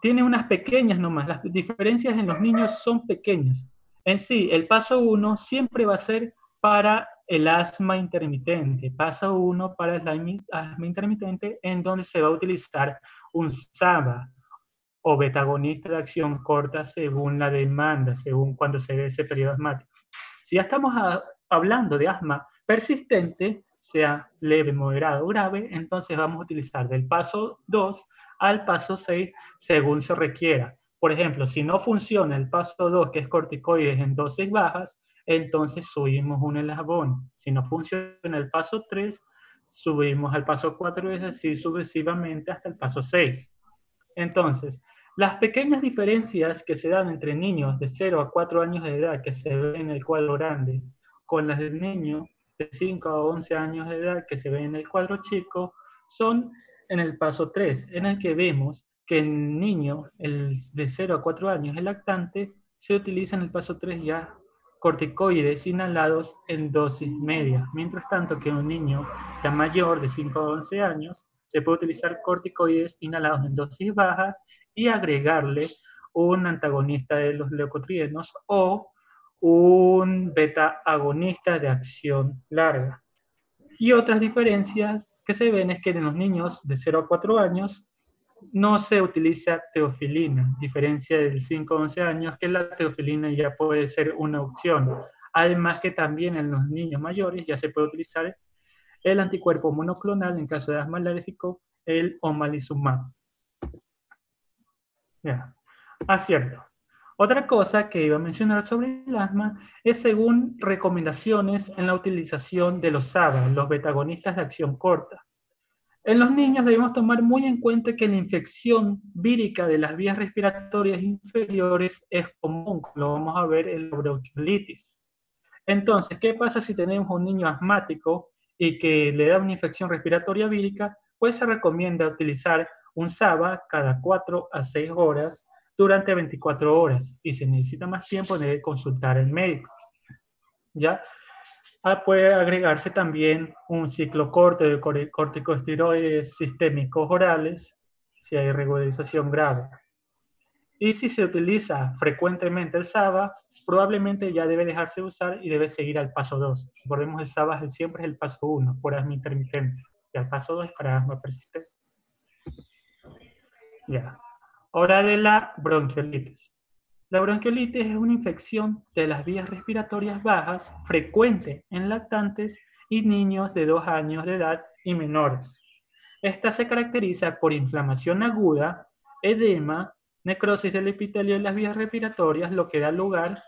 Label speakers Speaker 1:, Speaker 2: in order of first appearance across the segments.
Speaker 1: tiene unas pequeñas nomás, las diferencias en los niños son pequeñas. En sí, el paso uno siempre va a ser para el asma intermitente, paso uno para el asma intermitente, en donde se va a utilizar un SABA o betagonista de acción corta según la demanda, según cuando se dé ese periodo asmático. Si ya estamos hablando de asma persistente, sea leve, moderado o grave, entonces vamos a utilizar del paso 2 al paso 6 según se requiera. Por ejemplo, si no funciona el paso 2, que es corticoides en dosis bajas, entonces subimos un eslabón. Si no funciona el paso 3, subimos al paso 4 y así sucesivamente hasta el paso 6. Entonces, las pequeñas diferencias que se dan entre niños de 0 a 4 años de edad que se ven en el cuadro grande con las del niño de 5 a 11 años de edad que se ven en el cuadro chico son en el paso 3, en el que vemos que el niño el de 0 a 4 años, el lactante, se utiliza en el paso 3 ya corticoides inhalados en dosis media, mientras tanto que un niño ya mayor de 5 a 11 años se puede utilizar corticoides inhalados en dosis baja y agregarle un antagonista de los leucotrienos o un beta agonista de acción larga. Y otras diferencias que se ven es que en los niños de 0 a 4 años no se utiliza teofilina, diferencia del 5 a 11 años, que la teofilina ya puede ser una opción. Además que también en los niños mayores ya se puede utilizar el anticuerpo monoclonal en caso de asma alérgico, el omalizumab. Ya. Acierto. Otra cosa que iba a mencionar sobre el asma es según recomendaciones en la utilización de los SABA, los betagonistas de acción corta. En los niños debemos tomar muy en cuenta que la infección vírica de las vías respiratorias inferiores es común, lo vamos a ver en la bronquiolitis. Entonces, ¿qué pasa si tenemos un niño asmático y que le da una infección respiratoria vírica? Pues se recomienda utilizar un SABA cada 4 a 6 horas durante 24 horas. Y si necesita más tiempo, debe consultar al médico. ¿Ya? Puede agregarse también un ciclo corto de corticosteroides sistémicos orales si hay regularización grave. Y si se utiliza frecuentemente el SABA, probablemente ya debe dejarse de usar y debe seguir al paso 2. Recordemos, el SABA siempre es el paso 1 por asma intermitente y al paso 2 para asma persistente. Ya. Hora de la bronquiolitis. La bronquiolitis es una infección de las vías respiratorias bajas frecuente en lactantes y niños de 2 años de edad y menores. Esta se caracteriza por inflamación aguda, edema, necrosis del epitelio de las vías respiratorias, lo que da lugar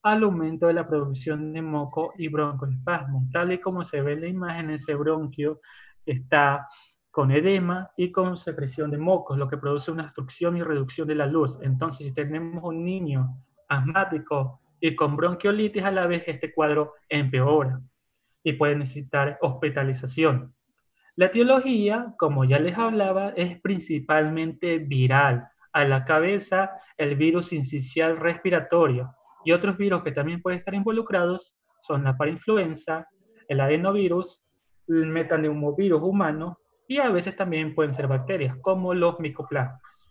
Speaker 1: al aumento de la producción de moco y broncoespasmo, tal y como se ve en la imagen. Ese bronquio está con edema y con secreción de mocos, lo que produce una obstrucción y reducción de la luz. Entonces, si tenemos un niño asmático y con bronquiolitis a la vez, este cuadro empeora y puede necesitar hospitalización. La etiología, como ya les hablaba, es principalmente viral. A la cabeza, el virus sincicial respiratorio y otros virus que también pueden estar involucrados son la parainfluenza, el adenovirus, el metaneumovirus humano y a veces también pueden ser bacterias como los micoplasmas.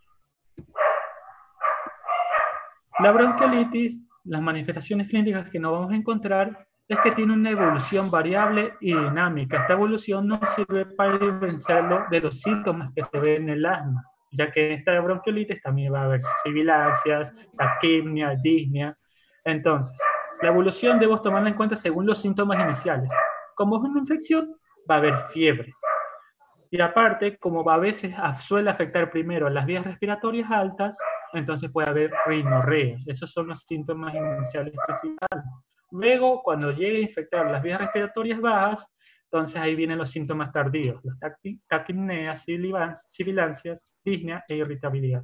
Speaker 1: La bronquiolitis, las manifestaciones clínicas que nos vamos a encontrar es que tiene una evolución variable y dinámica. Esta evolución nos sirve para diferenciarlo de los síntomas que se ven en el asma, ya que en esta bronquiolitis también va a haber sibilancias, taquipnea, disnea. Entonces, la evolución debemos tomarla en cuenta según los síntomas iniciales. Como es una infección, va a haber fiebre. Y aparte, como a veces suele afectar primero a las vías respiratorias altas, entonces puede haber rinorrea. Esos son los síntomas iniciales principales. Luego, cuando llegue a infectar las vías respiratorias bajas, entonces ahí vienen los síntomas tardíos, los taquipneas, sibilancias, disnea e irritabilidad.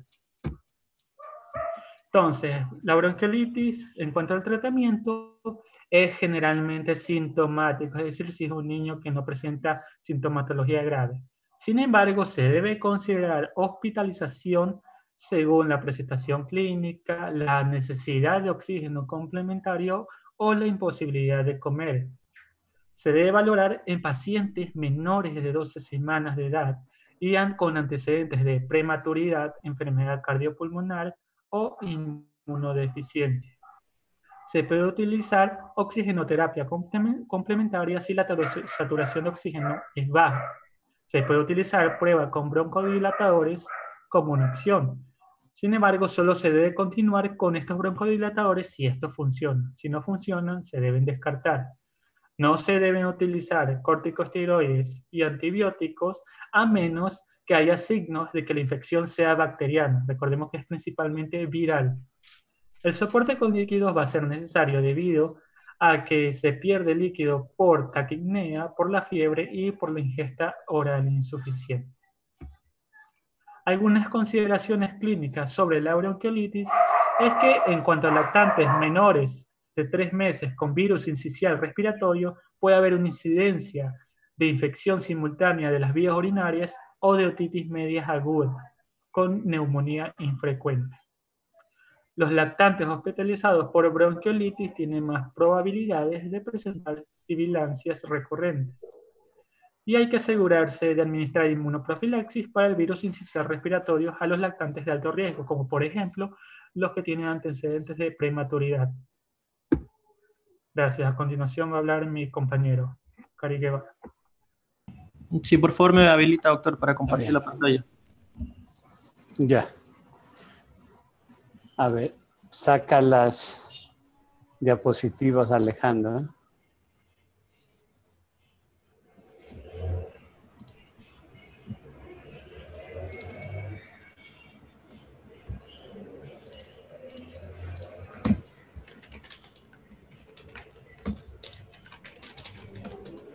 Speaker 1: Entonces, la bronquiolitis, en cuanto al tratamiento, es generalmente sintomático, es decir, si es un niño que no presenta sintomatología grave. Sin embargo, se debe considerar hospitalización según la presentación clínica, la necesidad de oxígeno complementario o la imposibilidad de comer. Se debe valorar en pacientes menores de 12 semanas de edad y con antecedentes de prematuridad, enfermedad cardiopulmonar o inmunodeficiencia. Se puede utilizar oxigenoterapia complementaria si la saturación de oxígeno es baja. Se puede utilizar prueba con broncodilatadores como una opción. Sin embargo, solo se debe continuar con estos broncodilatadores si estos funcionan. Si no funcionan, se deben descartar. No se deben utilizar corticosteroides y antibióticos a menos que haya signos de que la infección sea bacteriana. Recordemos que es principalmente viral. El soporte con líquidos va a ser necesario debido a que se pierde líquido por taquipnea, por la fiebre y por la ingesta oral insuficiente. Algunas consideraciones clínicas sobre la bronquiolitis es que en cuanto a lactantes menores de 3 meses con virus incisional respiratorio, puede haber una incidencia de infección simultánea de las vías urinarias o de otitis medias aguda con neumonía infrecuente. Los lactantes hospitalizados por bronquiolitis tienen más probabilidades de presentar sibilancias recurrentes. Y hay que asegurarse de administrar inmunoprofilaxis para el virus incisional respiratorio a los lactantes de alto riesgo, como por ejemplo los que tienen antecedentes de prematuridad. Gracias. A continuación va a hablar mi compañero, Cari Guevara.
Speaker 2: Sí, por favor me habilita, doctor, para compartir la pantalla.
Speaker 3: Ya. A ver, saca las diapositivas, Alejandro, ¿eh?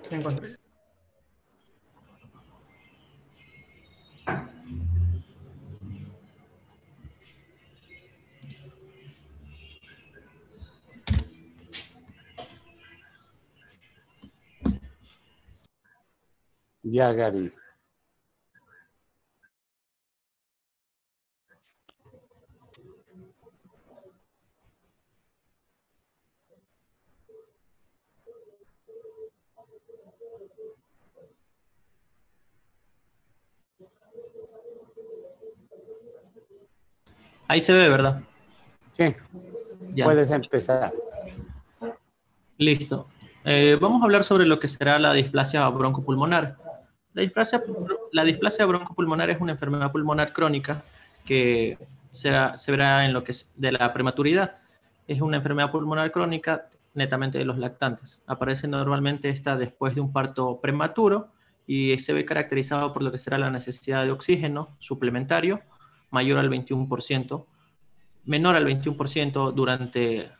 Speaker 1: Encontré.
Speaker 3: Ya, Gary.
Speaker 2: Ahí se ve, ¿verdad?
Speaker 3: Sí,
Speaker 2: Ya.
Speaker 3: puedes empezar.
Speaker 2: Listo. Vamos a hablar sobre lo que será la displasia broncopulmonar. La displasia broncopulmonar es una enfermedad pulmonar crónica que se verá en lo que es de la prematuridad. Es una enfermedad pulmonar crónica netamente de los lactantes. Aparece normalmente esta después de un parto prematuro y se ve caracterizado por lo que será la necesidad de oxígeno suplementario mayor al 21%, menor al 21% durante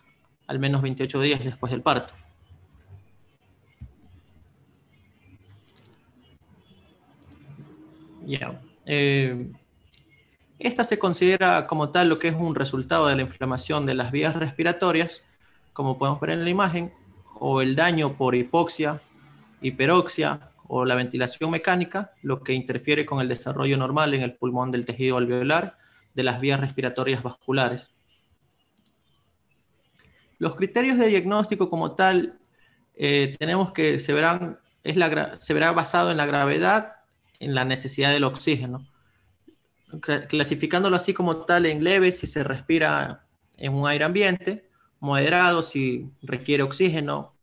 Speaker 2: al menos 28 días después del parto. Ya. Esta se considera como tal lo que es un resultado de la inflamación de las vías respiratorias, como podemos ver en la imagen, o el daño por hipoxia, hiperoxia o la ventilación mecánica, lo que interfiere con el desarrollo normal en el pulmón del tejido alveolar de las vías respiratorias vasculares. Los criterios de diagnóstico como tal, tenemos que se verá basado en la gravedad, en la necesidad del oxígeno, clasificándolo así como tal en leve si se respira en un aire ambiente, moderado si requiere oxígeno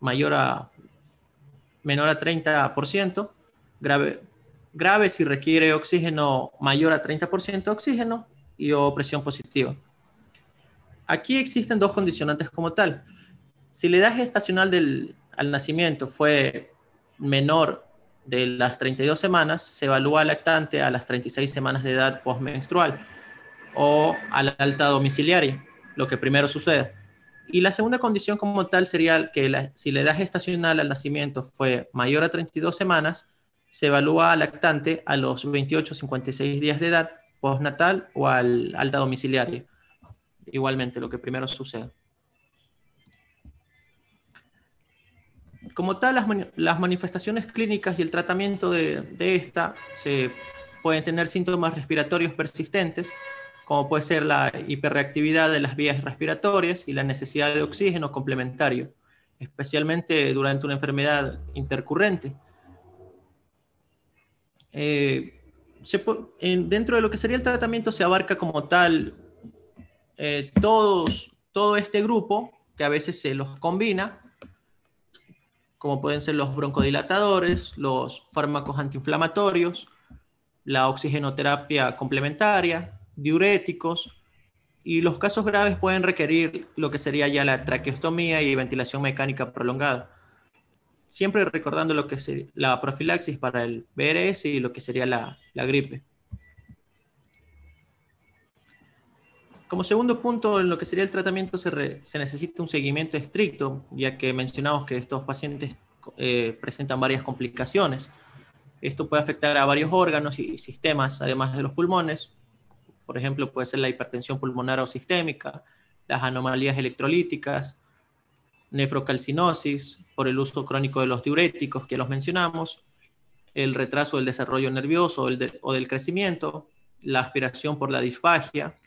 Speaker 2: menor a 30%, grave si requiere oxígeno mayor a 30% de oxígeno o presión positiva. Aquí existen dos condicionantes como tal. Si la edad gestacional al nacimiento fue menor de las 32 semanas, se evalúa al lactante a las 36 semanas de edad postmenstrual o a la alta domiciliaria, lo que primero sucede. Y la segunda condición como tal sería que si la edad gestacional al nacimiento fue mayor a 32 semanas, se evalúa al lactante a los 28-56 días de edad postnatal o al alta domiciliaria. Igualmente, lo que primero sucede. Como tal, las manifestaciones clínicas y el tratamiento de esta se pueden tener síntomas respiratorios persistentes, como puede ser la hiperreactividad de las vías respiratorias y la necesidad de oxígeno complementario, especialmente durante una enfermedad intercurrente. Dentro de lo que sería el tratamiento se abarca como tal todo este grupo, que a veces se los combina, como pueden ser los broncodilatadores, los fármacos antiinflamatorios, la oxigenoterapia complementaria, diuréticos, y los casos graves pueden requerir lo que sería ya la traqueostomía y ventilación mecánica prolongada. Siempre recordando lo que es la profilaxis para el VRS y lo que sería la gripe. Como segundo punto, en lo que sería el tratamiento se necesita un seguimiento estricto, ya que mencionamos que estos pacientes presentan varias complicaciones. Esto puede afectar a varios órganos y sistemas, además de los pulmones. Por ejemplo, puede ser la hipertensión pulmonar o sistémica, las anomalías electrolíticas, nefrocalcinosis por el uso crónico de los diuréticos que los mencionamos, el retraso del desarrollo nervioso o del crecimiento, la aspiración por la disfagia,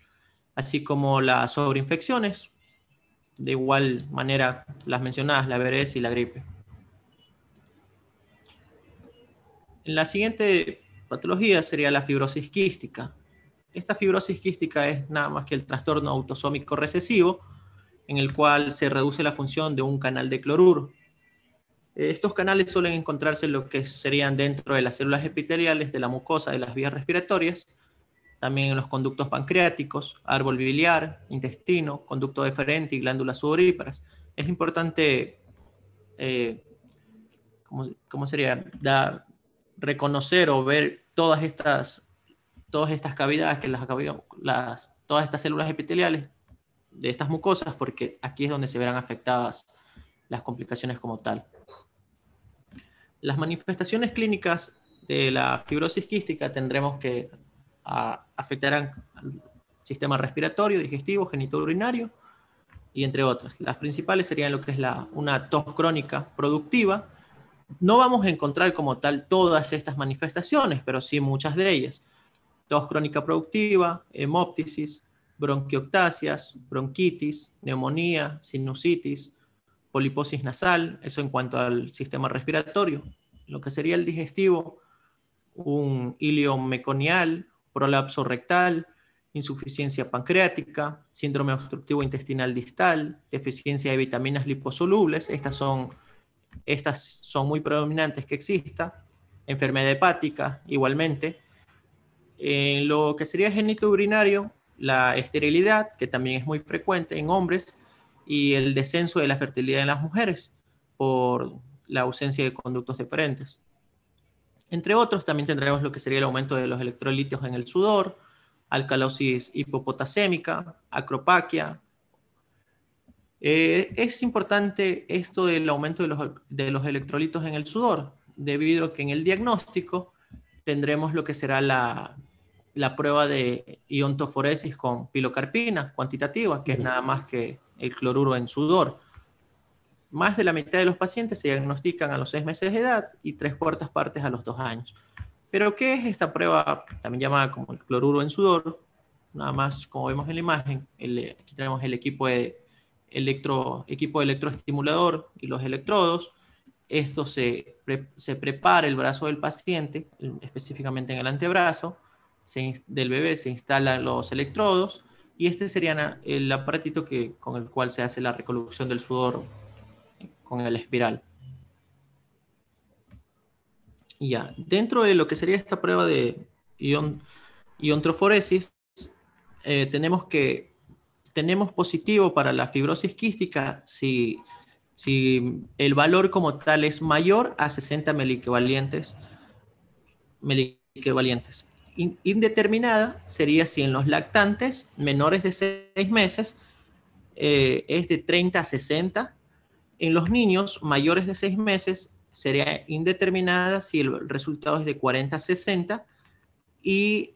Speaker 2: así como las sobreinfecciones, de igual manera las mencionadas, la VRS y la gripe. La siguiente patología sería la fibrosis quística. Esta fibrosis quística es nada más que el trastorno autosómico recesivo, en el cual se reduce la función de un canal de cloruro. Estos canales suelen encontrarse en lo que serían dentro de las células epiteliales de la mucosa de las vías respiratorias, también en los conductos pancreáticos, árbol biliar, intestino, conducto deferente y glándulas sudoríparas. Es importante, ¿cómo sería? Reconocer o ver todas estas cavidades, todas estas células epiteliales de estas mucosas, porque aquí es donde se verán afectadas las complicaciones como tal. Las manifestaciones clínicas de la fibrosis quística tendremos que afectarán al sistema respiratorio, digestivo, genitourinario y entre otras. Las principales serían lo que es una tos crónica productiva. No vamos a encontrar como tal todas estas manifestaciones, pero sí muchas de ellas. Tos crónica productiva, hemóptisis, bronquioctasias, bronquitis, neumonía, sinusitis, poliposis nasal, eso en cuanto al sistema respiratorio. Lo que sería el digestivo, un ilio meconial, prolapso rectal, insuficiencia pancreática, síndrome obstructivo intestinal distal, deficiencia de vitaminas liposolubles, estas son muy predominantes que exista, enfermedad hepática igualmente. En lo que sería genitourinario, la esterilidad, que también es muy frecuente en hombres, y el descenso de la fertilidad en las mujeres por la ausencia de conductos deferentes. Entre otros, también tendremos lo que sería el aumento de los electrolitos en el sudor, alcalosis hipopotasémica, acropaquia. Es importante esto del aumento de los electrolitos en el sudor, debido a que en el diagnóstico tendremos lo que será la prueba de iontoforesis con pilocarpina cuantitativa, que es nada más que el cloruro en sudor. Más de la mitad de los pacientes se diagnostican a los 6 meses de edad y 3/4 partes a los 2 años. Pero, ¿qué es esta prueba? También llamada como el cloruro en sudor. Nada más, como vemos en la imagen, aquí tenemos el equipo de electroestimulador y los electrodos. Esto se prepara el brazo del paciente, específicamente en el antebrazo del bebé, se instalan los electrodos y este sería el aparatito con el cual se hace la recolección del sudor con el espiral. Y ya, dentro de lo que sería esta prueba de iontroforesis, tenemos positivo para la fibrosis quística si el valor como tal es mayor a 60 miliequivalentes. Indeterminada sería si en los lactantes menores de 6 meses es de 30 a 60. En los niños mayores de 6 meses sería indeterminada si el resultado es de 40 a 60 y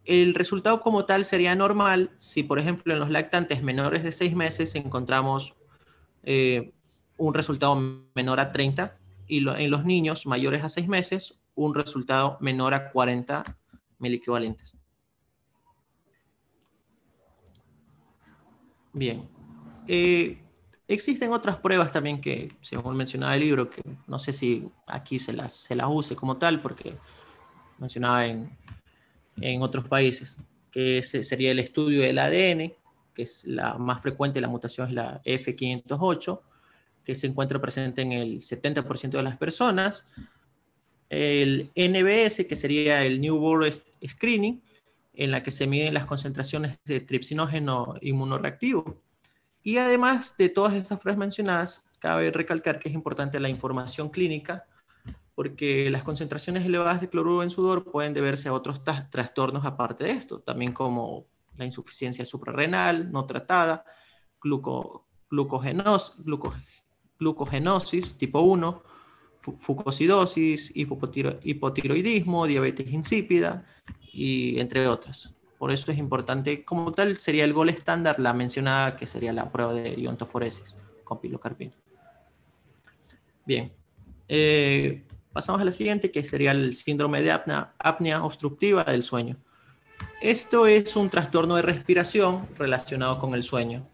Speaker 2: el resultado como tal sería normal si, por ejemplo, en los lactantes menores de 6 meses encontramos un resultado menor a 30 y en los niños mayores a 6 meses un resultado menor a 40 miliequivalentes. Bien. Existen otras pruebas también que, según mencionaba el libro, que no sé si aquí se las use como tal, porque mencionaba en otros países, que ese sería el estudio del ADN, que es la más frecuente, la mutación es la F508, que se encuentra presente en el 70% de las personas. El NBS, que sería el New World Screening, en la que se miden las concentraciones de tripsinógeno inmunorreactivo. Y además de todas estas pruebas mencionadas, cabe recalcar que es importante la información clínica, porque las concentraciones elevadas de cloruro en sudor pueden deberse a otros trastornos aparte de esto, también como la insuficiencia suprarrenal no tratada, glucogenosis tipo 1, fucosidosis, hipotiroidismo, diabetes insípida, y entre otras. Por eso es importante, como tal, sería el gold estándar la mencionada, que sería la prueba de iontoforesis con pilocarpina. Bien, pasamos a la siguiente, que sería el síndrome de apnea obstructiva del sueño. Esto es un trastorno de respiración relacionado con el sueño,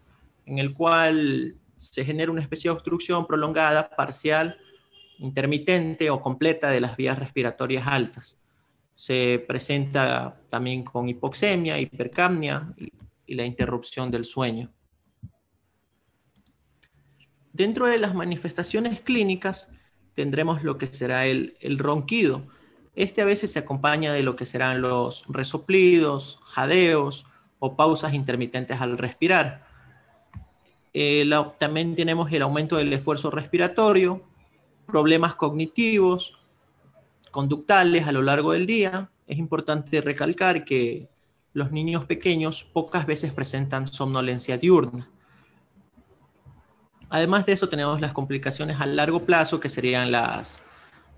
Speaker 2: en el cual se genera una especie de obstrucción prolongada, parcial, intermitente o completa de las vías respiratorias altas. Se presenta también con hipoxemia, hipercapnia y la interrupción del sueño. Dentro de las manifestaciones clínicas tendremos lo que será el ronquido. Este a veces se acompaña de lo que serán los resoplidos, jadeos o pausas intermitentes al respirar. También tenemos el aumento del esfuerzo respiratorio, problemas cognitivos, conductales a lo largo del día. Es importante recalcar que los niños pequeños pocas veces presentan somnolencia diurna. Además de eso, tenemos las complicaciones a largo plazo, que serían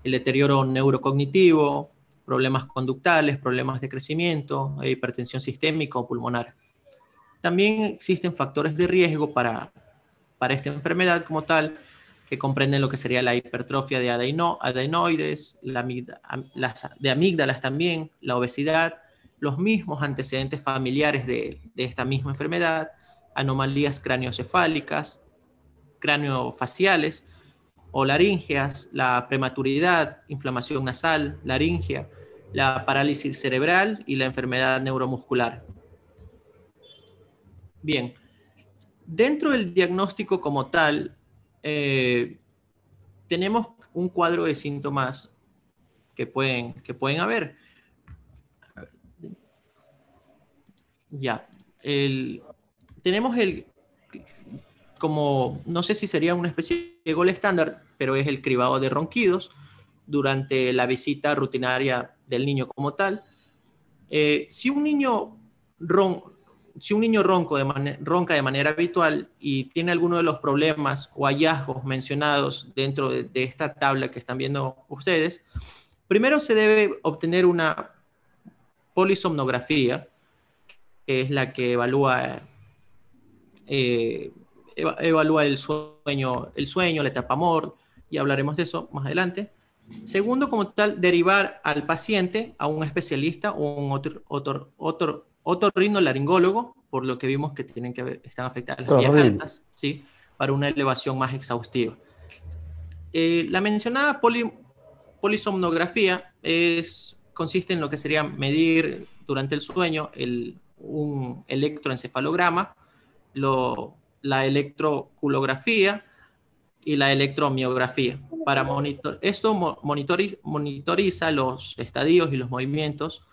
Speaker 2: el deterioro neurocognitivo, problemas conductales, problemas de crecimiento, hipertensión sistémica o pulmonar. También existen factores de riesgo para esta enfermedad como tal, que comprenden lo que sería la hipertrofia de adenoides, de amígdalas también, la obesidad, los mismos antecedentes familiares de esta misma enfermedad, anomalías craneoencefálicas, craneofaciales o laringeas, la prematuridad, inflamación nasal, laringia, la parálisis cerebral y la enfermedad neuromuscular. Bien, dentro del diagnóstico como tal, tenemos un cuadro de síntomas que pueden haber. Ya, tenemos como, no sé si sería una especie de gold estándar, pero es el cribado de ronquidos durante la visita rutinaria del niño como tal. Si un niño ronca de manera habitual y tiene alguno de los problemas o hallazgos mencionados dentro de esta tabla que están viendo ustedes, primero se debe obtener una polisomnografía, que es la que evalúa el sueño, la etapa MOR, y hablaremos de eso más adelante. Segundo, como tal, derivar al paciente a un especialista o un otorrinolaringólogo, por lo que vimos que están afectadas las vías altas, ¿sí? Para una elevación más exhaustiva. La mencionada polisomnografía consiste en lo que sería medir durante el sueño un electroencefalograma, la electroculografía y la electromiografía. Esto monitoriza los estadios y los movimientos,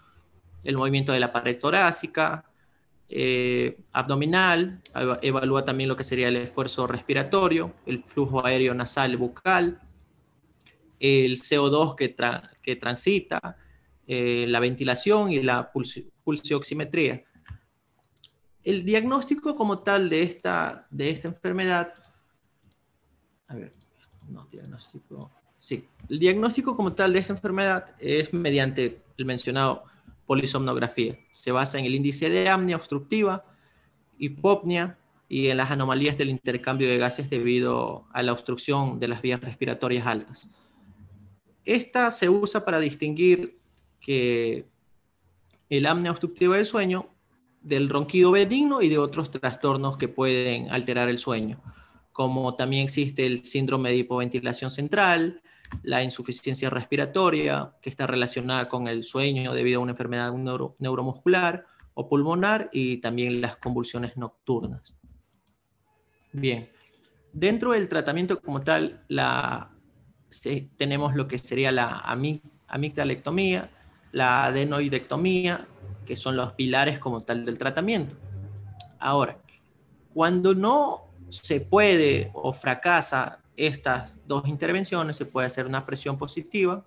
Speaker 2: el movimiento de la pared torácica, abdominal, evalúa también lo que sería el esfuerzo respiratorio, el flujo aéreo nasal bucal, el CO2 que transita, la ventilación y la pulsioximetría. El diagnóstico como tal de esta enfermedad, el diagnóstico como tal de esta enfermedad es mediante el mencionado polisomnografía. Se basa en el índice de apnea obstructiva, hipopnea y en las anomalías del intercambio de gases debido a la obstrucción de las vías respiratorias altas. Esta se usa para distinguir que el apnea obstructiva del sueño del ronquido benigno y de otros trastornos que pueden alterar el sueño, como también existe el síndrome de hipoventilación central, la insuficiencia respiratoria, que está relacionada con el sueño debido a una enfermedad neuromuscular o pulmonar, y también las convulsiones nocturnas. Bien, dentro del tratamiento como tal, tenemos lo que sería la amigdalectomía, la adenoidectomía, que son los pilares como tal del tratamiento. Ahora, cuando no se puede o fracasa estas dos intervenciones, se puede hacer una presión positiva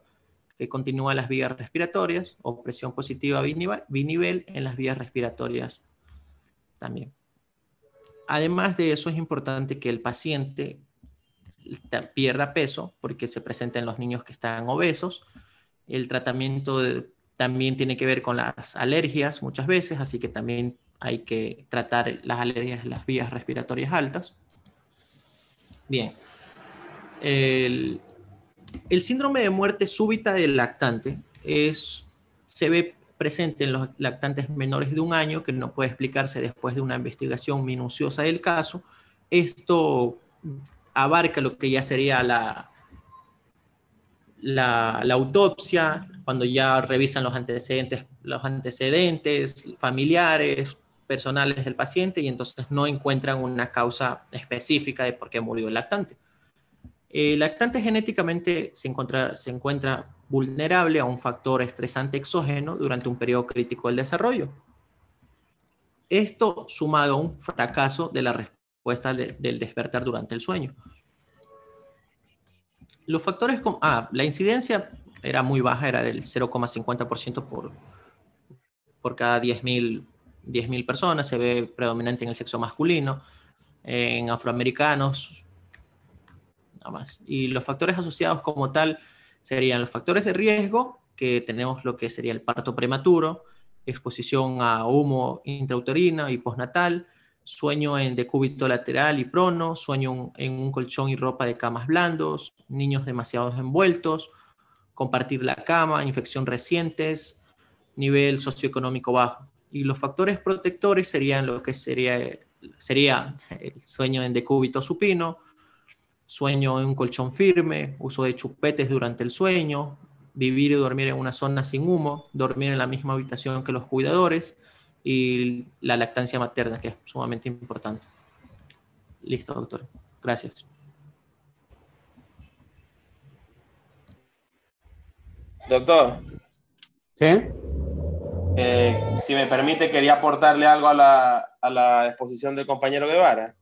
Speaker 2: que continúa las vías respiratorias, o presión positiva binivel en las vías respiratorias también. Además de eso, es importante que el paciente pierda peso, porque se presenta en los niños que están obesos. El tratamiento también tiene que ver con las alergias muchas veces, así que también hay que tratar las alergias en las vías respiratorias altas. Bien. El síndrome de muerte súbita del lactante se ve presente en los lactantes menores de 1 año, que no puede explicarse después de una investigación minuciosa del caso. Esto abarca lo que ya sería la autopsia, cuando ya revisan los antecedentes familiares, personales del paciente, y entonces no encuentran una causa específica de por qué murió el lactante. El lactante genéticamente se encuentra vulnerable a un factor estresante exógeno durante un periodo crítico del desarrollo. Esto sumado a un fracaso de la respuesta del despertar durante el sueño. Los factores como... la incidencia era muy baja, era del 0,50% por cada 10.000 personas. Se ve predominante en el sexo masculino, en afroamericanos, nada más. Y los factores asociados como tal serían los factores de riesgo, que tenemos lo que sería el parto prematuro, exposición a humo intrauterino y postnatal, sueño en decúbito lateral y prono, sueño en un colchón y ropa de camas blandos, niños demasiado envueltos, compartir la cama, infección recientes, nivel socioeconómico bajo. Y los factores protectores serían lo que sería el sueño en decúbito supino, sueño en un colchón firme, uso de chupetes durante el sueño, vivir y dormir en una zona sin humo, dormir en la misma habitación que los cuidadores, y la lactancia materna, que es sumamente importante. Listo, doctor. Gracias.
Speaker 4: Doctor,
Speaker 3: ¿Sí?
Speaker 4: si me permite, quería aportarle algo a la exposición del compañero Guevara.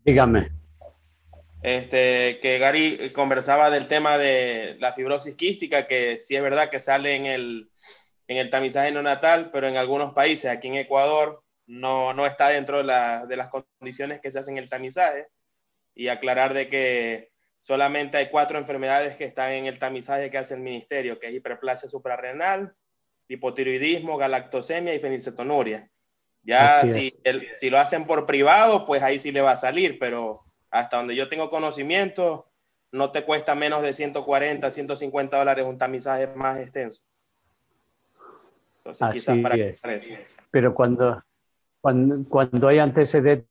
Speaker 3: Dígame.
Speaker 4: Que Gary conversaba del tema de la fibrosis quística, que sí es verdad que sale en el tamizaje neonatal, pero en algunos países, aquí en Ecuador, no está dentro de las condiciones que se hacen el tamizaje. Y aclarar de que solamente hay 4 enfermedades que están en el tamizaje que hace el ministerio, que es hiperplasia suprarrenal, hipotiroidismo, galactosemia y fenilcetonuria. Ya si lo hacen por privado, pues ahí sí le va a salir, pero hasta donde yo tengo conocimiento, no te cuesta menos de 140, $150 un tamizaje más extenso. Entonces,
Speaker 3: Así
Speaker 4: quizás para
Speaker 3: es.
Speaker 4: eso.
Speaker 3: Pero cuando hay antecedentes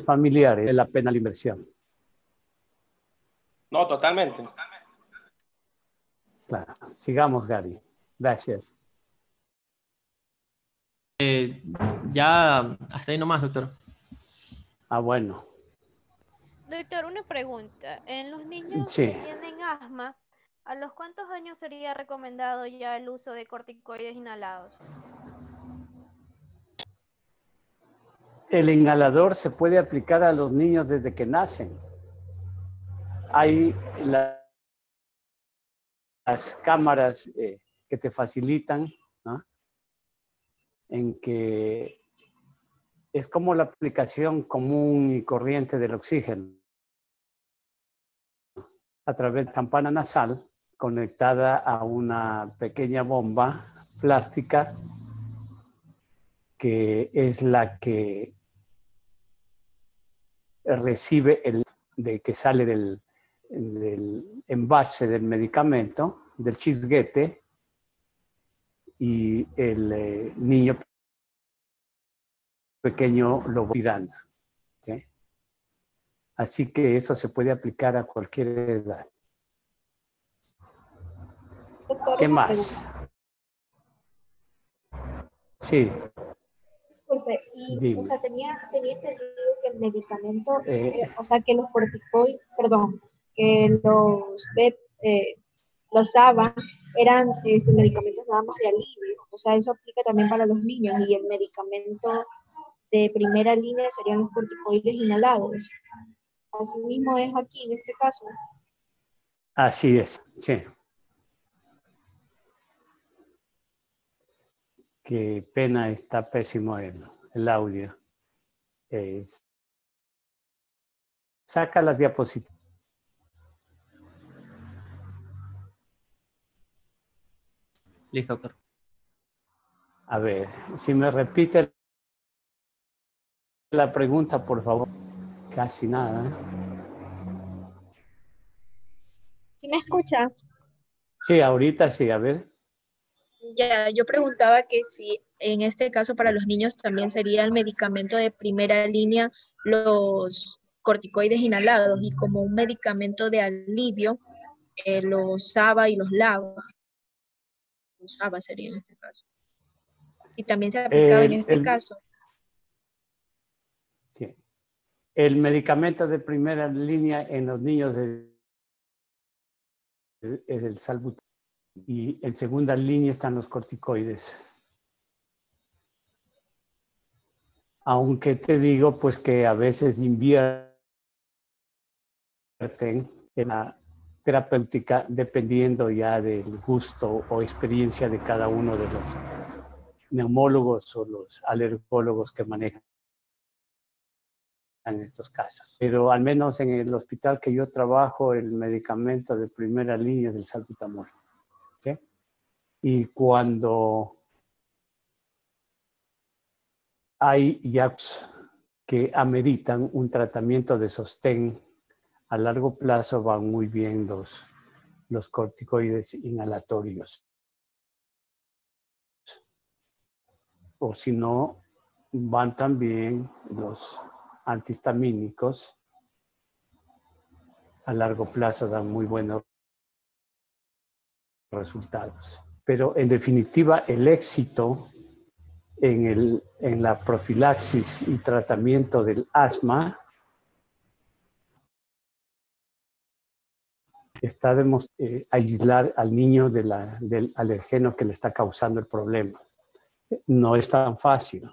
Speaker 3: familiares, es la pena la inversión.
Speaker 4: No, totalmente.
Speaker 3: Claro. Sigamos, Gary. Gracias.
Speaker 2: Ya hasta ahí nomás, doctor.
Speaker 3: Bueno.
Speaker 5: Doctor, una pregunta. En los niños
Speaker 3: Sí.
Speaker 5: que tienen asma, ¿a los cuántos años sería recomendado ya el uso de corticoides inhalados?
Speaker 3: El inhalador se puede aplicar a los niños desde que nacen. Hay las cámaras que te facilitan, ¿no? En que es como la aplicación común y corriente del oxígeno a través de campana nasal conectada a una pequeña bomba plástica que es la que recibe de que sale del envase del medicamento, del chisguete, y el niño pequeño lo va tirando. ¿Sí? Así que eso se puede aplicar a cualquier edad.
Speaker 6: Doctor,
Speaker 3: ¿Qué
Speaker 6: una
Speaker 3: más?
Speaker 6: pregunta.
Speaker 3: Sí,
Speaker 6: Disculpe, y, o
Speaker 3: dime.
Speaker 6: sea, tenía entendido que el medicamento,
Speaker 3: Eh,
Speaker 6: o sea, que los corticoides, perdón, que los ABA eran medicamentos nada más de alivio. O sea, eso aplica también para los niños y el medicamento de primera línea serían los corticoides inhalados. Así mismo es aquí en este caso.
Speaker 3: Así es, sí. Qué pena, está pésimo el audio. Saca las diapositivas.
Speaker 2: Listo, doctor.
Speaker 3: A ver, si me repite la pregunta, por favor. Casi nada, ¿eh?
Speaker 6: ¿Sí me escucha?
Speaker 3: Sí, ahorita sí, a ver.
Speaker 6: Ya, yo preguntaba que si en este caso para los niños también sería el medicamento de primera línea los corticoides inhalados y como un medicamento de alivio los SABA y los LABA. Los SABA sería en este caso. Y también se aplicaba en este caso.
Speaker 3: Sí. El medicamento de primera línea en los niños es el salbutamol. Y en segunda línea están los corticoides. Aunque te digo, pues que a veces invierten en la terapéutica dependiendo ya del gusto o experiencia de cada uno de los neumólogos o los alergólogos que manejan en estos casos. Pero al menos en el hospital que yo trabajo, el medicamento de primera línea es el salbutamol. ¿Sí? Y cuando hay ya que ameritan un tratamiento de sostén a largo plazo, van muy bien los corticoides inhalatorios. O si no, van también los antihistamínicos. A largo plazo dan muy buenos resultados. Pero en definitiva, el éxito en la profilaxis y tratamiento del asma está aislar al niño del alergeno que le está causando el problema. No es tan fácil.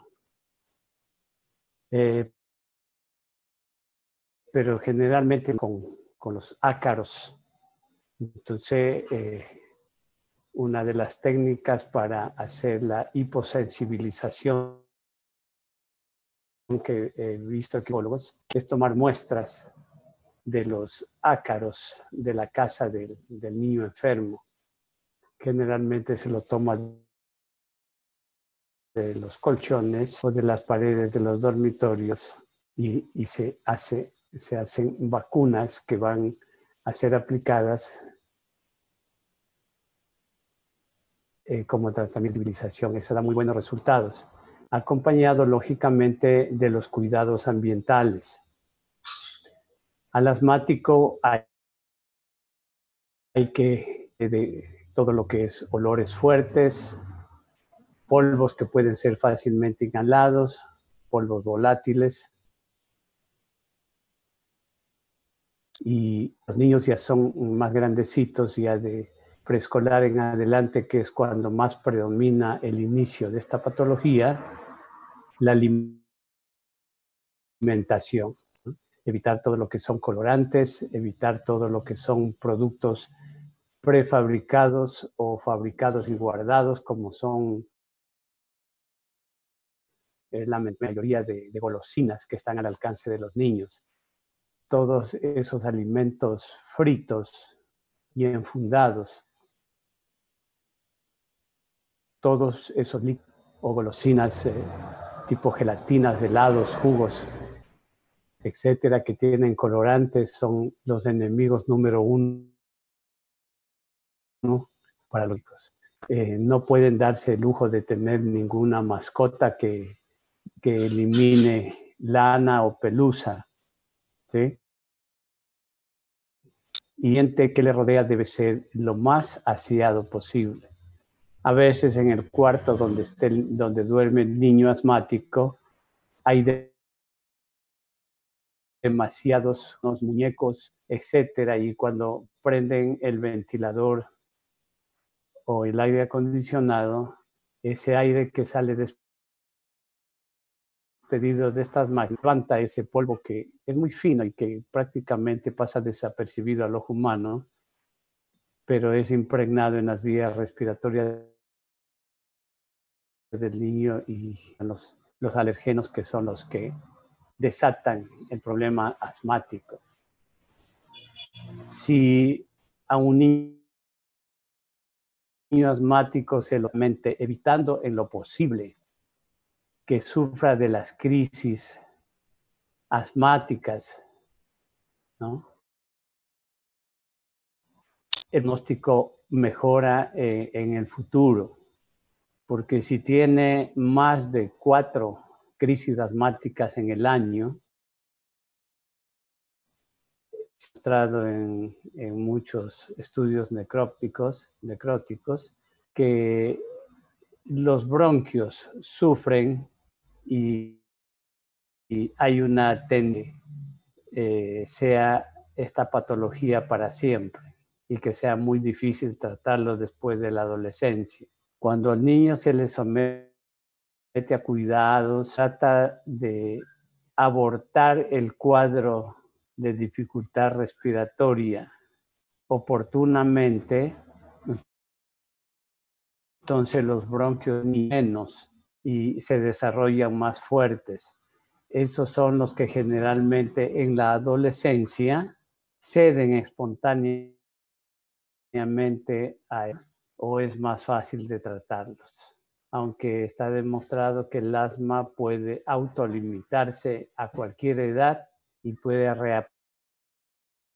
Speaker 3: Pero generalmente con los ácaros. Entonces, una de las técnicas para hacer la hiposensibilización que he visto aquí es tomar muestras de los ácaros de la casa del niño enfermo. Generalmente se lo toma de los colchones o de las paredes de los dormitorios y se hacen vacunas que van a ser aplicadas como tratamiento de civilización. Eso da muy buenos resultados, acompañado lógicamente de los cuidados ambientales. Al asmático hay que de todo lo que es olores fuertes, polvos que pueden ser fácilmente inhalados, polvos volátiles. Y los niños ya son más grandecitos, ya de preescolar en adelante, que es cuando más predomina el inicio de esta patología, la alimentación. Evitar todo lo que son colorantes, evitar todo lo que son productos prefabricados o fabricados y guardados, como son la mayoría de golosinas que están al alcance de los niños. Todos esos alimentos fritos y enfundados, todos esos líquidos o golosinas tipo gelatinas, helados, jugos, etcétera, que tienen colorantes, son los enemigos número uno para los hijos. No pueden darse el lujo de tener ninguna mascota que elimine lana o pelusa, ¿sí? ambiente que le rodea debe ser lo más aseado posible. A veces en el cuarto donde duerme el niño asmático hay demasiados muñecos, etcétera, y cuando prenden el ventilador o el aire acondicionado, ese aire que sale despedido de estas máquinas levanta ese polvo que es muy fino y que prácticamente pasa desapercibido al ojo humano, pero es impregnado en las vías respiratorias del niño y los alergenos, que son los que desatan el problema asmático. Si a un niño asmático se lo mente, evitando en lo posible que sufra de las crisis asmáticas, ¿no? El diagnóstico mejora en el futuro, porque si tiene más de 4 crisis asmáticas en el año, mostrado en muchos estudios necróticos, que los bronquios sufren y hay una tendencia sea esta patología para siempre y que sea muy difícil tratarlo después de la adolescencia. Cuando al niño se le somete a cuidados, trata de abortar el cuadro de dificultad respiratoria oportunamente, entonces los bronquios ni menos y se desarrollan más fuertes. Esos son los que generalmente en la adolescencia ceden espontáneamente a él, o es más fácil de tratarlos. Aunque está demostrado que el asma puede autolimitarse a cualquier edad y puede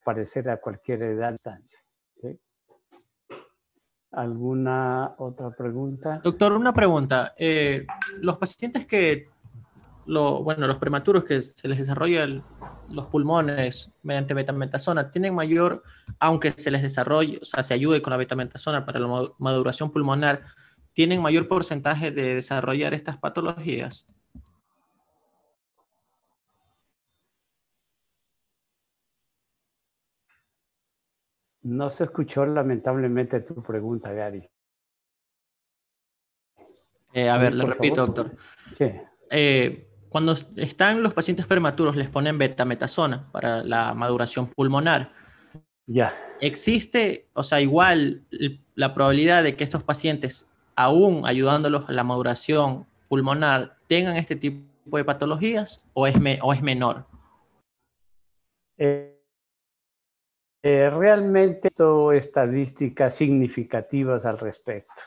Speaker 3: reaparecer a cualquier edad. ¿Sí? ¿Alguna otra pregunta?
Speaker 2: Doctor, una pregunta. Los pacientes los prematuros que se les desarrollan los pulmones mediante betametasona, tienen mayor, aunque se les desarrolle, o sea, se ayude con la betametasona para la maduración pulmonar, tienen mayor porcentaje de desarrollar estas patologías.
Speaker 3: No se escuchó lamentablemente tu pregunta, Gary.
Speaker 2: A ver, le repito, doctor.
Speaker 3: Sí.
Speaker 2: Cuando están los pacientes prematuros, les ponen betametasona para la maduración pulmonar.
Speaker 3: Ya.
Speaker 2: ¿Existe, o sea, igual la probabilidad de que estos pacientes, aún ayudándolos a la maduración pulmonar, tengan este tipo de patologías o es menor?
Speaker 3: Realmente no hay estadísticas significativas al respecto.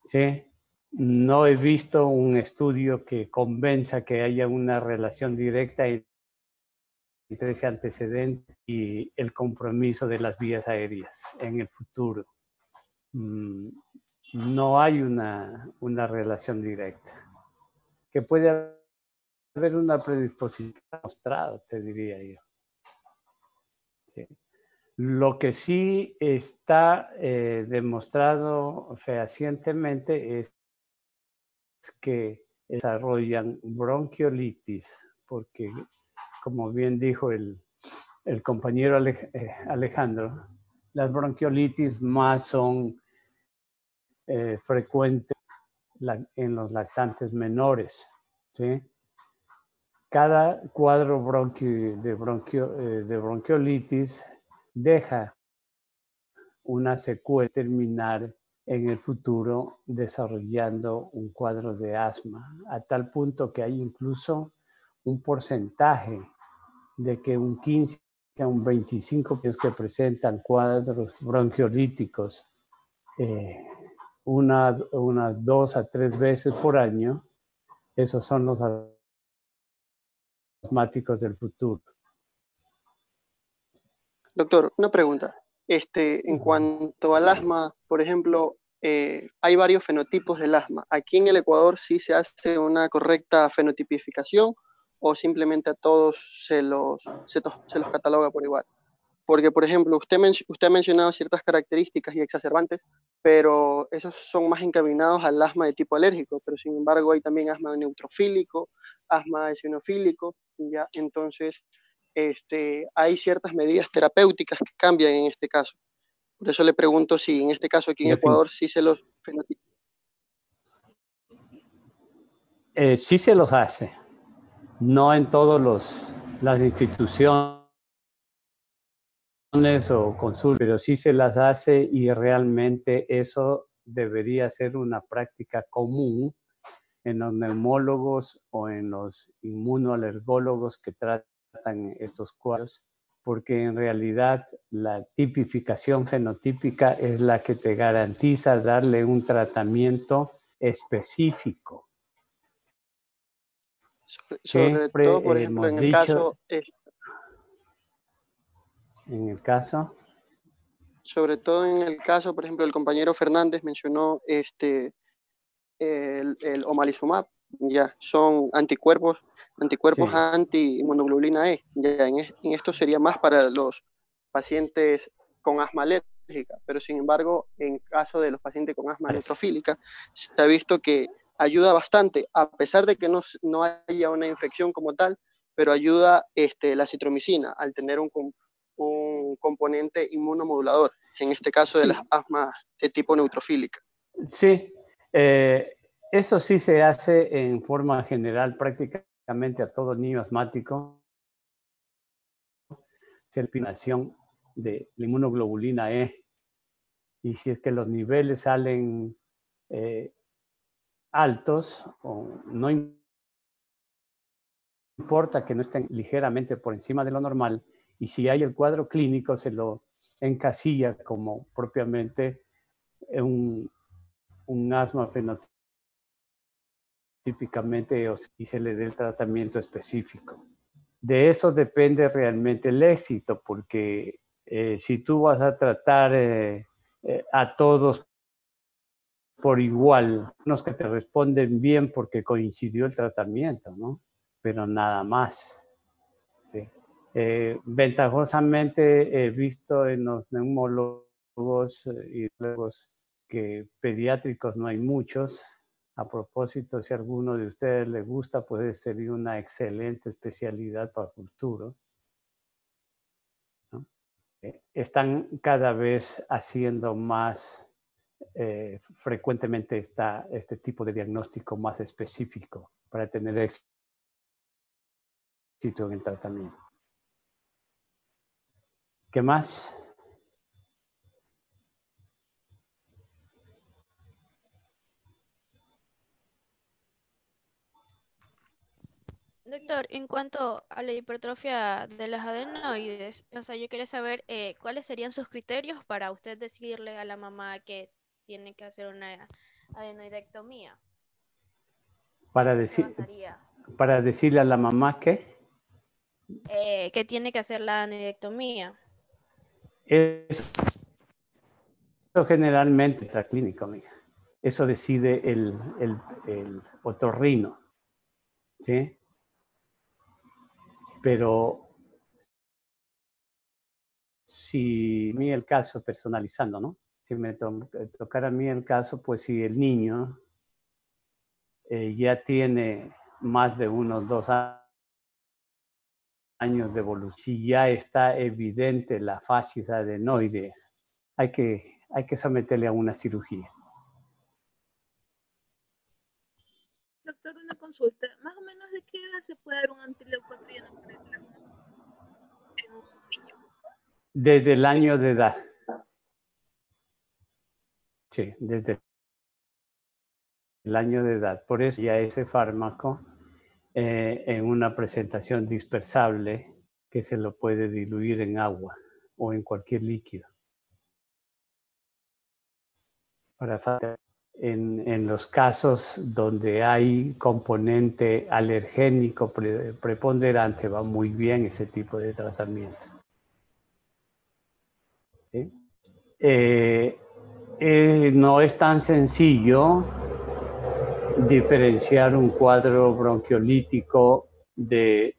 Speaker 3: ¿Sí? No he visto un estudio que convenza que haya una relación directa entre ese antecedente y el compromiso de las vías aéreas en el futuro. No hay una relación directa. Que puede haber una predisposición mostrada, te diría yo. Sí. Lo que sí está demostrado fehacientemente es que desarrollan bronquiolitis, porque como bien dijo el compañero Alejandro, las bronquiolitis más son frecuentes en los lactantes menores, ¿sí? Cada cuadro de bronquiolitis deja una secuela terminal en el futuro desarrollando un cuadro de asma, a tal punto que hay incluso un porcentaje de que un 15 a un 25% que presentan cuadros bronquiolíticos unas 2 a 3 veces por año. Esos son los asmáticos del futuro.
Speaker 7: Doctor, una pregunta. En cuanto al asma, por ejemplo, hay varios fenotipos del asma. ¿Aquí en el Ecuador sí se hace una correcta fenotipificación o simplemente a todos se los cataloga por igual? Porque, por ejemplo, usted ha mencionado ciertas características y exacerbantes, pero esos son más encaminados al asma de tipo alérgico, pero sin embargo hay también asma neutrofílico, asma eosinofílico, ¿ya? Entonces, hay ciertas medidas terapéuticas que cambian en este caso. Por eso le pregunto si en este caso aquí en Ecuador sí se los fenotipa.
Speaker 3: Sí se los hace, no en todas las instituciones o consultas, pero sí se las hace y realmente eso debería ser una práctica común en los neumólogos o en los inmunoalergólogos que tratan estos cuadros, porque en realidad la tipificación fenotípica es la que te garantiza darle un tratamiento específico.
Speaker 7: Sobre todo, por ejemplo, en el caso... Sobre todo en el caso, por ejemplo, el compañero Fernández mencionó el omalizumab, ya, son anticuerpos sí, anti-inmunoglobulina E. Ya, en esto sería más para los pacientes con asma alérgica, pero sin embargo, en caso de los pacientes con asma neutrofílica, se ha visto que ayuda bastante, a pesar de que no haya una infección como tal, pero ayuda la citromicina al tener un componente inmunomodulador, en este caso de las asmas de tipo neutrofílica.
Speaker 3: Sí, eso sí se hace en forma general prácticamente a todo niño asmático. Serpinación de la inmunoglobulina E. Y si es que los niveles salen altos, o no importa que no estén ligeramente por encima de lo normal, y si hay el cuadro clínico, se lo encasilla como propiamente un asma fenotípicamente y se le dé el tratamiento específico. De eso depende realmente el éxito, porque si tú vas a tratar a todos por igual, unos que te responden bien porque coincidió el tratamiento, ¿no? Pero nada más. Sí. Ventajosamente he visto en los neumólogos y luego que pediátricos no hay muchos. A propósito, si a alguno de ustedes les gusta, puede ser una excelente especialidad para el futuro, ¿no? Están cada vez haciendo más frecuentemente este tipo de diagnóstico más específico para tener éxito en el tratamiento. ¿Qué más?
Speaker 5: Doctor, en cuanto a la hipertrofia de las adenoides, o sea, yo quería saber cuáles serían sus criterios para usted decirle a la mamá que tiene que hacer una adenoidectomía.
Speaker 3: Para decirle a la mamá que
Speaker 5: tiene que hacer la adenoidectomía.
Speaker 3: Eso generalmente está clínico, amiga. Eso decide el otorrino, ¿sí? Pero si a mí el caso, personalizando, ¿no? Si me tocara a mí el caso, pues si el niño ya tiene más de unos 2 años de evolución, si ya está evidente la fascia adenoide, hay que someterle a una cirugía.
Speaker 6: Doctor, una consulta. ¿Más o menos de qué edad se puede dar un antileucotrieno para el asma en un niño?
Speaker 3: Desde el año de edad. Sí, desde el año de edad. Por eso ya ese fármaco en una presentación dispersable que se lo puede diluir en agua o en cualquier líquido. En los casos donde hay componente alergénico preponderante, va muy bien ese tipo de tratamiento. ¿Sí? No es tan sencillo diferenciar un cuadro bronquiolítico de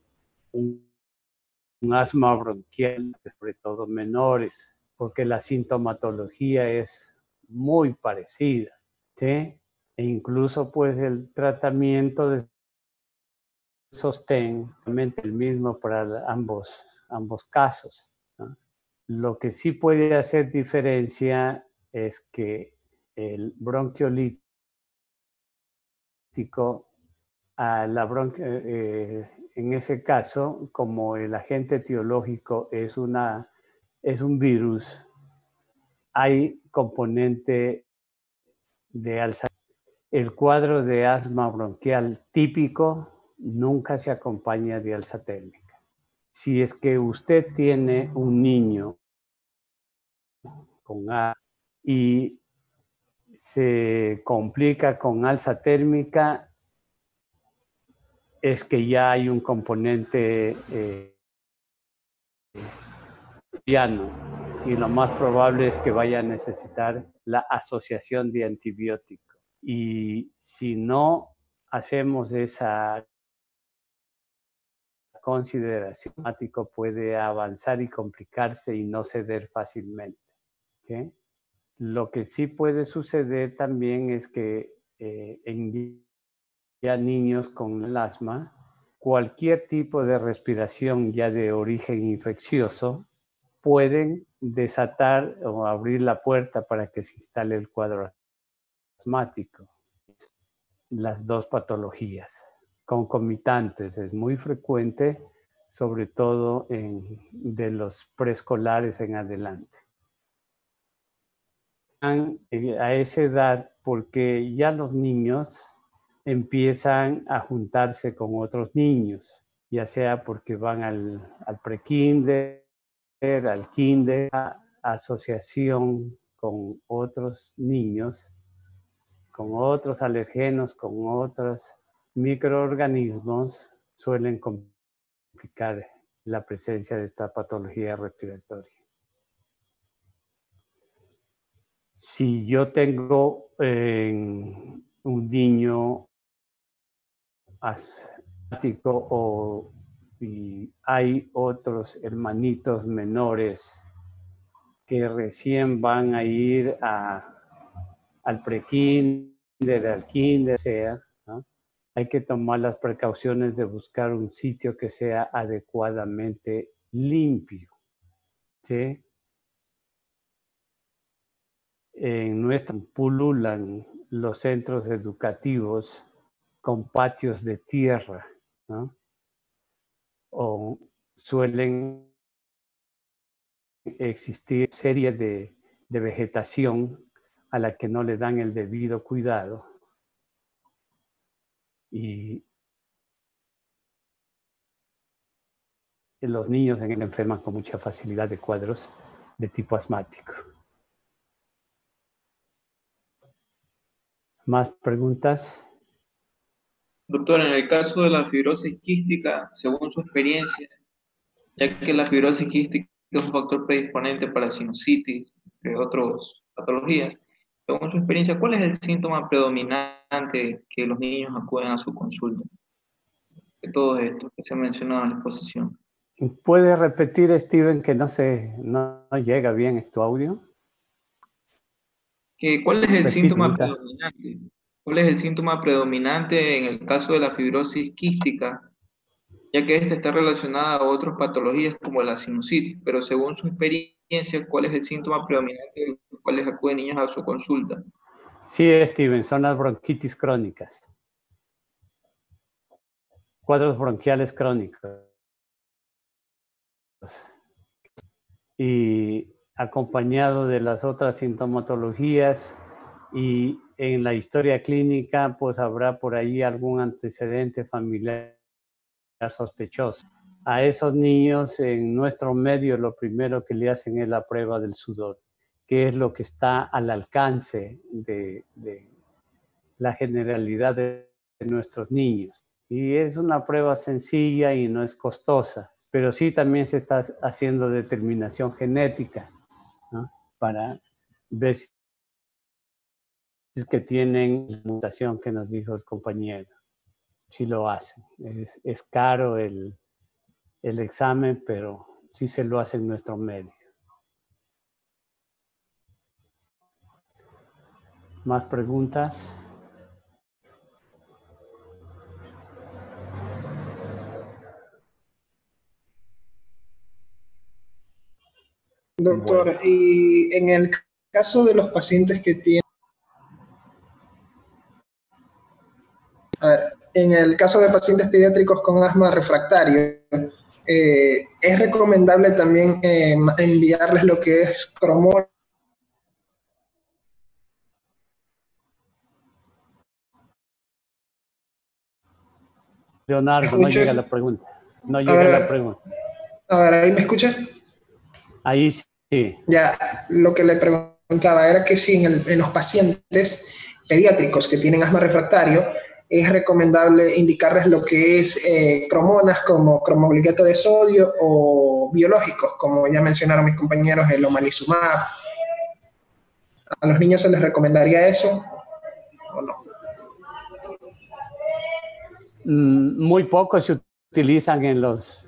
Speaker 3: un un asma bronquial, sobre todo menores, porque la sintomatología es muy parecida, ¿sí? E incluso pues el tratamiento de sostén realmente el mismo para ambos casos, ¿no? Lo que sí puede hacer diferencia es que el bronquiolítico, en ese caso, como el agente etiológico es un virus, hay componente de Alzheimer. El cuadro de asma bronquial típico nunca se acompaña de alza térmica. Si es que usted tiene un niño con asma y se complica con alza térmica, es que ya hay un componente piano, y lo más probable es que vaya a necesitar la asociación de antibiótico. Y si no hacemos esa consideración, el asmático puede avanzar y complicarse y no ceder fácilmente, ¿sí? Lo que sí puede suceder también es que en ya niños con el asma, cualquier tipo de respiración ya de origen infeccioso pueden desatar o abrir la puerta para que se instale el cuadro asmático. Las dos patologías concomitantes es muy frecuente, sobre todo de los preescolares en adelante. A esa edad, porque ya los niños empiezan a juntarse con otros niños, ya sea porque van al prekinder, al kinder, a asociación con otros niños, con otros alergenos, con otros microorganismos, suelen complicar la presencia de esta patología respiratoria. Si yo tengo un niño asmático y hay otros hermanitos menores que recién van a ir al prekinder, al kinder, sea, ¿no? Hay que tomar las precauciones de buscar un sitio que sea adecuadamente limpio, ¿sí? En nuestro pululan los centros educativos con patios de tierra, ¿no? O suelen existir series de vegetación a la que no le dan el debido cuidado. Y los niños enferman con mucha facilidad de cuadros de tipo asmático. ¿Más preguntas?
Speaker 8: Doctor, en el caso de la fibrosis quística, según su experiencia, ya que la fibrosis quística es un factor predisponente para sinusitis, entre otras patologías, según su experiencia, ¿cuál es el síntoma predominante que los niños acuden a su consulta? De todo esto que se ha mencionado en la exposición.
Speaker 3: ¿Puede repetir, Steven, que no llega bien tu audio?
Speaker 8: ¿Cuál es el síntoma
Speaker 3: Repita.
Speaker 8: predominante? ¿Cuál es el síntoma predominante en el caso de la fibrosis quística? Ya que esta está relacionada a otras patologías como la sinusitis, pero según su experiencia, ¿cuál es el síntoma predominante de los cuales acuden niños a su consulta?
Speaker 3: Sí, Steven, son las bronquitis crónicas. Cuadros bronquiales crónicos. Y acompañado de las otras sintomatologías, y en la historia clínica pues habrá por ahí algún antecedente familiar sospechoso. A esos niños en nuestro medio lo primero que le hacen es la prueba del sudor, que es lo que está al alcance de la generalidad de nuestros niños. Y es una prueba sencilla y no es costosa, pero sí también se está haciendo determinación genética, ¿no? Para ver si es que tienen la mutación que nos dijo el compañero. Si lo hacen. Es caro el examen, pero sí se lo hace en nuestro medio. ¿Más preguntas?
Speaker 9: Doctor,
Speaker 3: Bueno.
Speaker 9: y en el caso de los pacientes que tienen, a ver, en el caso de pacientes pediátricos con asma refractario, es recomendable también enviarles lo que es cromol.
Speaker 3: Leonardo, no llega la pregunta. No
Speaker 9: A
Speaker 3: llega la
Speaker 9: ver,
Speaker 3: pregunta.
Speaker 9: a ver, ¿ahí me escucha?
Speaker 3: Ahí sí.
Speaker 9: Ya, lo que le preguntaba era que si en los pacientes pediátricos que tienen asma refractario, es recomendable indicarles lo que es cromonas como cromoglicato de sodio o biológicos, como ya mencionaron mis compañeros, el omalizumab. ¿A los niños se les recomendaría eso o no?
Speaker 3: Muy pocos se utilizan en los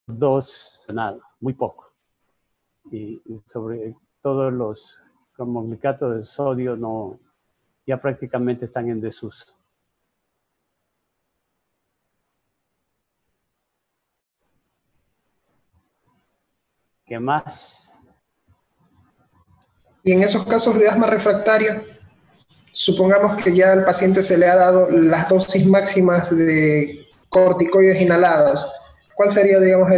Speaker 3: dos, nada, muy poco. Y sobre todo los cromoglicatos de sodio no, ya prácticamente están en desuso. ¿Qué más?
Speaker 9: Y en esos casos de asma refractario, supongamos que ya al paciente se le ha dado las dosis máximas de corticoides inhalados. ¿Cuál sería, digamos,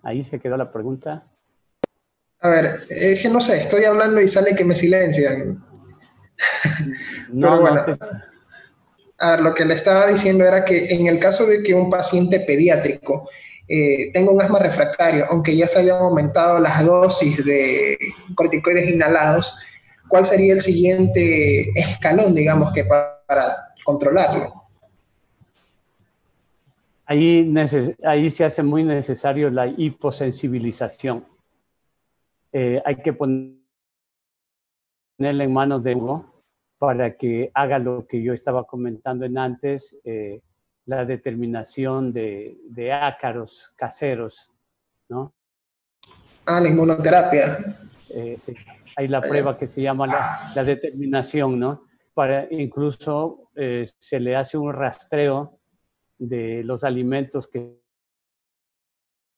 Speaker 3: Ahí se quedó la pregunta.
Speaker 9: a ver, es que no sé, estoy hablando y sale que me silencian. Pero bueno, a ver, lo que le estaba diciendo era que en el caso de que un paciente pediátrico tenga un asma refractario, aunque ya se hayan aumentado las dosis de corticoides inhalados, ¿cuál sería el siguiente escalón, digamos, que para controlarlo?
Speaker 3: Ahí se hace muy necesario la hiposensibilización. Hay que ponerle en manos de Hugo para que haga lo que yo estaba comentando en antes, la determinación de ácaros caseros, ¿no?
Speaker 9: Ah, la inmunoterapia.
Speaker 3: Sí. Hay la prueba que se llama la determinación, ¿no? Para incluso se le hace un rastreo de los alimentos que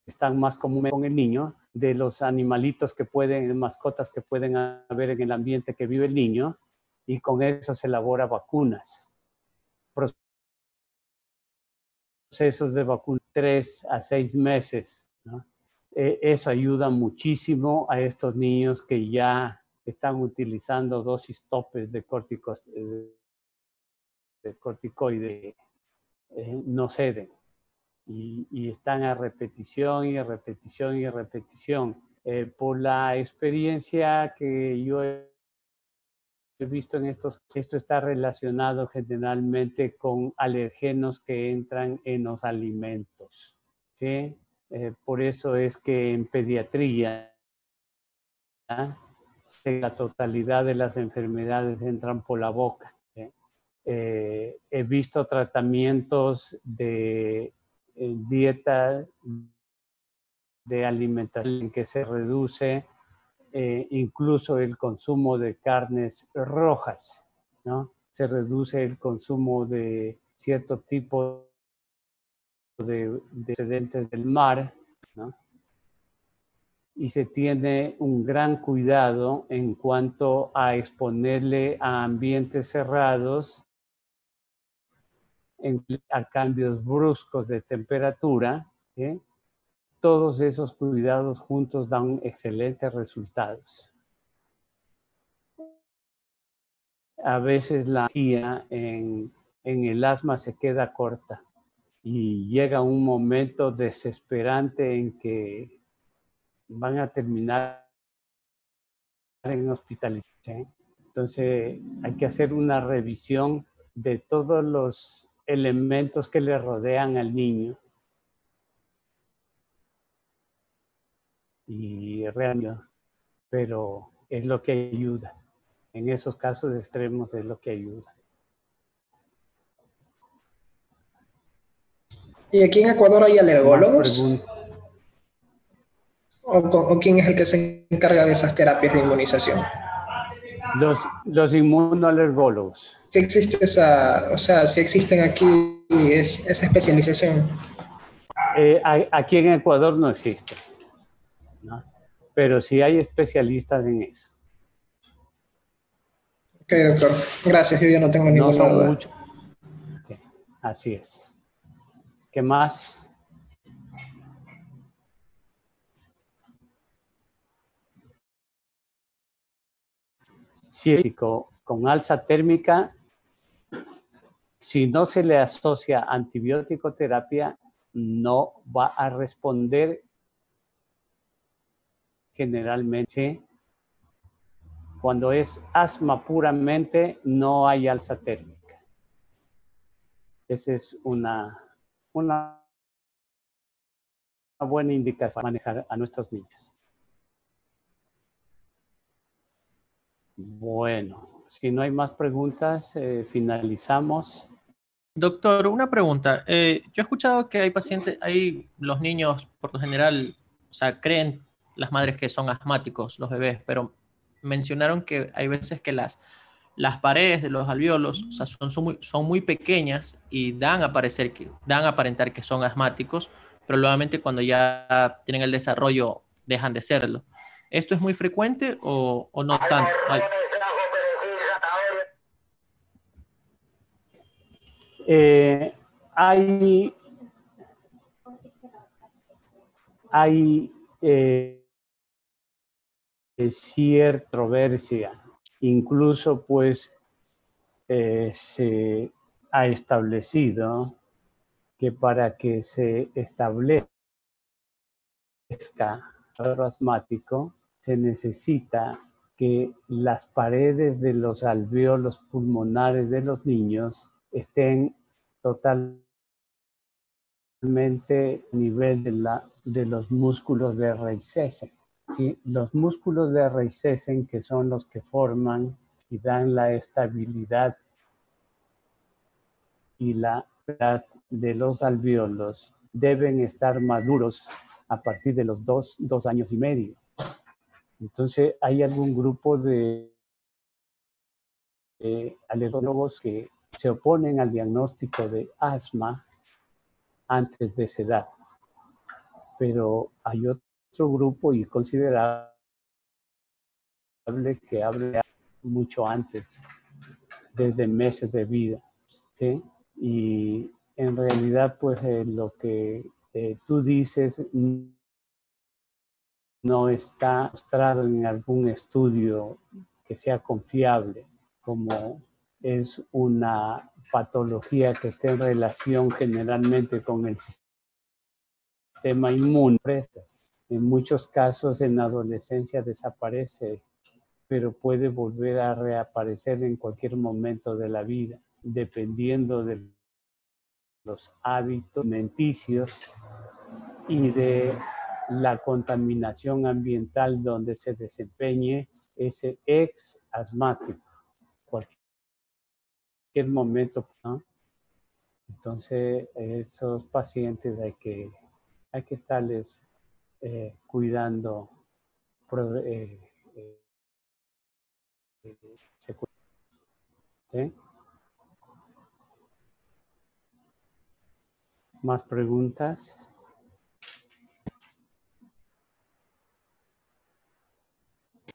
Speaker 3: están más comunes con el niño, de los animalitos que pueden, mascotas que pueden haber en el ambiente que vive el niño, y con eso se elabora vacunas. Procesos de vacuna 3 a 6 meses, ¿no? Eso ayuda muchísimo a estos niños que ya están utilizando dosis topes de corticoide, no ceden. Y están a repetición y a repetición y a repetición. Por la experiencia que yo he visto en esto está relacionado generalmente con alergenos que entran en los alimentos, ¿sí? Por eso es que en pediatría la totalidad de las enfermedades entran por la boca, ¿sí? He visto tratamientos de dieta de alimentación en que se reduce incluso el consumo de carnes rojas, ¿no? Se reduce el consumo de cierto tipo de excedentes del mar, ¿no? Y se tiene un gran cuidado en cuanto a exponerle a ambientes cerrados a cambios bruscos de temperatura, ¿sí? Todos esos cuidados juntos dan excelentes resultados. A veces la energía en el asma se queda corta y llega un momento desesperante en que van a terminar en hospitalización. Entonces hay que hacer una revisión de todos los elementos que le rodean al niño. Y realmente, pero es lo que ayuda. En esos casos extremos es lo que ayuda.
Speaker 9: ¿Y aquí en Ecuador hay alergólogos? ¿O quién es el que se encarga de esas terapias de inmunización?
Speaker 3: Los inmunoalergólogos.
Speaker 9: Sí existe esa, o sea, sí existen aquí esa especialización.
Speaker 3: Aquí en Ecuador no existe, ¿no? Pero sí hay especialistas en eso.
Speaker 9: Ok, doctor. Gracias, yo ya no tengo ninguna duda.
Speaker 3: Muchos. Sí, así es. ¿Qué más? Sí, con alza térmica, si no se le asocia antibiótico terapia, no va a responder generalmente. Cuando es asma puramente, no hay alza térmica. Esa es una buena indicación para manejar a nuestros niños. Bueno, si no hay más preguntas, finalizamos.
Speaker 2: Doctor, una pregunta. Yo he escuchado que hay pacientes, los niños por lo general, o sea, creen las madres que son asmáticos, los bebés, pero mencionaron que hay veces que las paredes de los alvéolos, o sea, son muy pequeñas y dan a aparentar que son asmáticos, pero nuevamente cuando ya tienen el desarrollo dejan de serlo. ¿Esto es muy frecuente o no tanto?
Speaker 3: Hay cierta controversia, incluso pues se ha establecido que para que se establezca cuadro asmático se necesita que las paredes de los alvéolos pulmonares de los niños estén totalmente a nivel de los músculos de Reichsesen. ¿Sí? Los músculos de Reichsesen, que son los que forman y dan la estabilidad y la edad de los alvéolos, deben estar maduros a partir de los 2 años y medio. Entonces, hay algún grupo de alergólogos que se oponen al diagnóstico de asma antes de esa edad. Pero hay otro grupo y considerable que habla mucho antes, desde meses de vida, ¿sí? Y en realidad, pues lo que tú dices no está mostrado en algún estudio que sea confiable, como es una patología que está en relación generalmente con el sistema inmune. En muchos casos en la adolescencia desaparece, pero puede volver a reaparecer en cualquier momento de la vida, dependiendo de los hábitos alimenticios y de la contaminación ambiental donde se desempeñe ese ex asmático, cualquier momento, ¿no? Entonces, esos pacientes hay que estarles cuidando, ¿sí? ¿Más preguntas?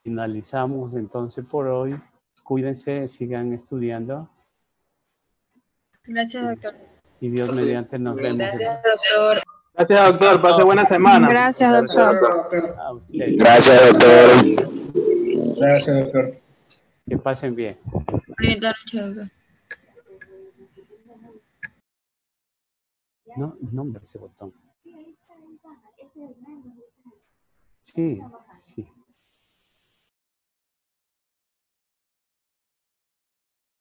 Speaker 3: Finalizamos entonces por hoy. Cuídense, sigan estudiando.
Speaker 6: Gracias, doctor.
Speaker 3: Y Dios mediante nos vemos.
Speaker 6: Gracias, doctor.
Speaker 4: Gracias, doctor. Pase buena semana.
Speaker 6: Gracias, doctor.
Speaker 3: Gracias,
Speaker 7: doctor.
Speaker 9: Gracias, doctor.
Speaker 3: Que pasen bien.
Speaker 6: Bonita noche, doctor.
Speaker 3: No, hombre, ese botón. Sí, sí.